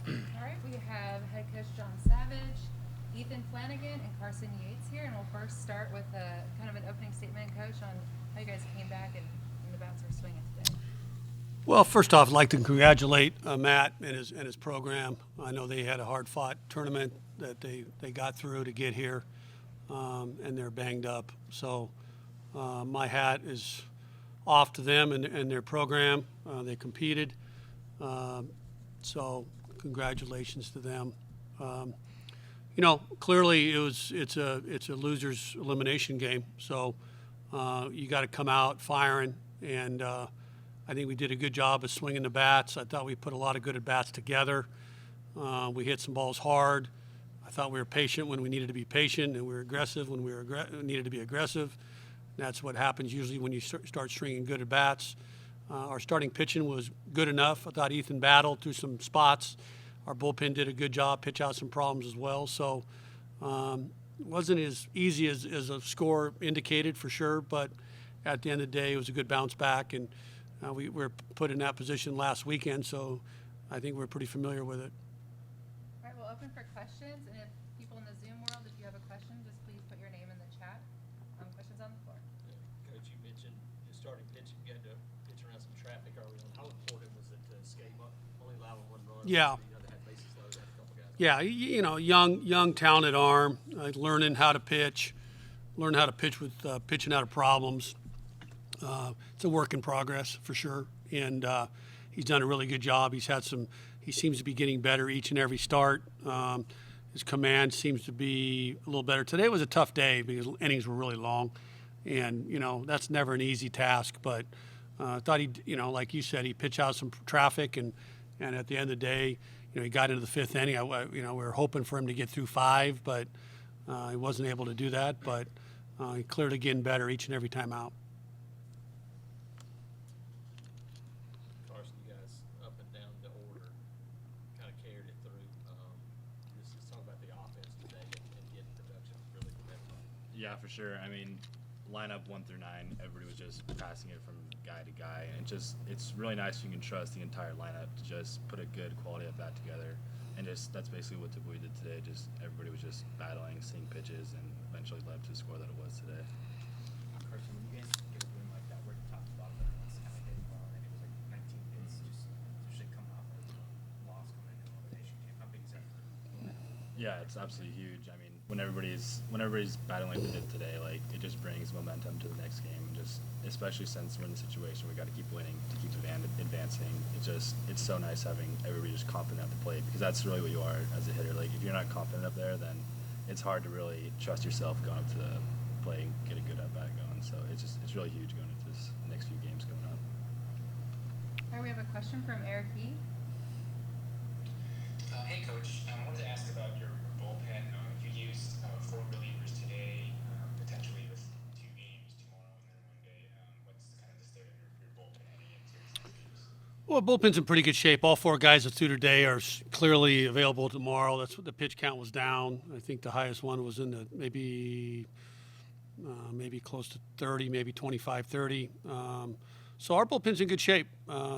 All right, we have head coach John Savage, Ethan Flanagan, and Carson Yates here, and we'll first start with kind of an opening statement, Coach, on how you guys came back and the bats are swinging today. Well, first off, I'd like to congratulate Matt and his program. I know they had a hard-fought tournament that they got through to get here, and they're banged up. So my hat is off to them and their program. They competed, so congratulations to them. Clearly it's a loser's elimination game, so you got to come out firing, and I think we did a good job of swinging the bats. I thought we put a lot of good at bats together. We hit some balls hard. I thought we were patient when we needed to be patient, and we were aggressive when we needed to be aggressive. That's what happens usually when you start stringing good at bats. Our starting pitching was good enough. I thought Ethan battled through some spots. Our bullpen did a good job, pitch out some problems as well. So it wasn't as easy as a score indicated for sure, but at the end of the day, it was a good bounce back, and we were put in that position last weekend, so I think we're pretty familiar with it. All right, we'll open for questions, and if people in the Zoom world, if you have a question, just please put your name in the chat. Questions on the floor. Coach, you mentioned your starting pitching. You had to pitch around some traffic early on. How important was it to escape up, only allowing one run? Yeah. They had bases loaded, had a couple guys. Yeah, young, talented arm, learning how to pitch with pitching out of problems. It's a work in progress for sure, and he's done a really good job. He seems to be getting better each and every start. His command seems to be a little better. Today was a tough day because innings were really long, and that's never an easy task. But I thought like you said, he pitched out some traffic, and at the end of the day, he got into the fifth inning. We were hoping for him to get through five, but he wasn't able to do that. But he clearly getting better each and every time out. Carson, you guys up and down the order kind of carried it through. Just talk about the offense today and getting production really from everybody. Yeah, for sure. I mean, lineup 1 through 9, everybody was just passing it from guy to guy, and it's really nice you can trust the entire lineup to just put a good quality at bat together, and that's basically what we did today. Just everybody was just battling, seeing pitches, and eventually led to the score that it was today. Carson, when you guys get a win like that, where you top to bottom, everyone's kind of hitting well. I think it was like 19 hits, just especially coming off a loss coming into an elimination game. How big is that? Yeah, it's absolutely huge. I mean, when everybody's battling like they did today, like it just brings momentum to the next game. And just especially since we're in the situation, we got to keep winning to keep advancing. It's so nice having everybody just confident at the plate, because that's really what you are as a hitter. Like if you're not confident up there, then it's hard to really trust yourself going up to the plate and get a good at bat going. So it's really huge going into this next few games coming up. All right, we have a question from Eric E. Hey, Coach. I wanted to ask about your bullpen. You used 4 relievers today, potentially with 2 games tomorrow and then one day. What's kind of the state of your bullpen heading into these games? Well, bullpen's in pretty good shape. All 4 guys that threw today are clearly available tomorrow. That's what the pitch count was down. I think the highest one was in the maybe close to 30, maybe 25, 30. So our bullpen's in good shape.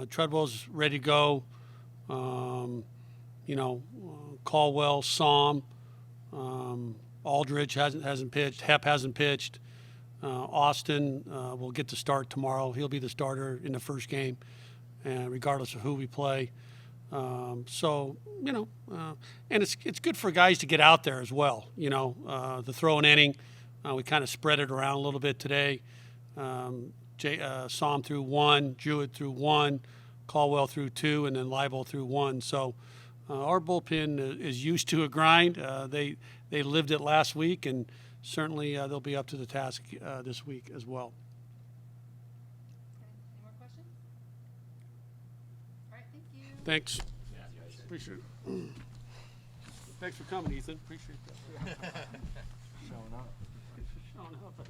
Treadwell's ready to go. Caldwell, Somm, Aldridge hasn't pitched. Hep hasn't pitched. Austin will get the start tomorrow. He'll be the starter in the first game, regardless of who we play. And it's good for guys to get out there as well. The throw an inning, we kind of spread it around a little bit today. Somm threw 1, Jewett threw 1, Caldwell threw 2, and then Leibel threw 1. So our bullpen is used to a grind. They lived it last week, and certainly they'll be up to the task this week as well. Okay, any more questions? All right, thank you. Thanks. Appreciate it. Thanks for coming, Ethan. Appreciate that. Showing up. Showing up.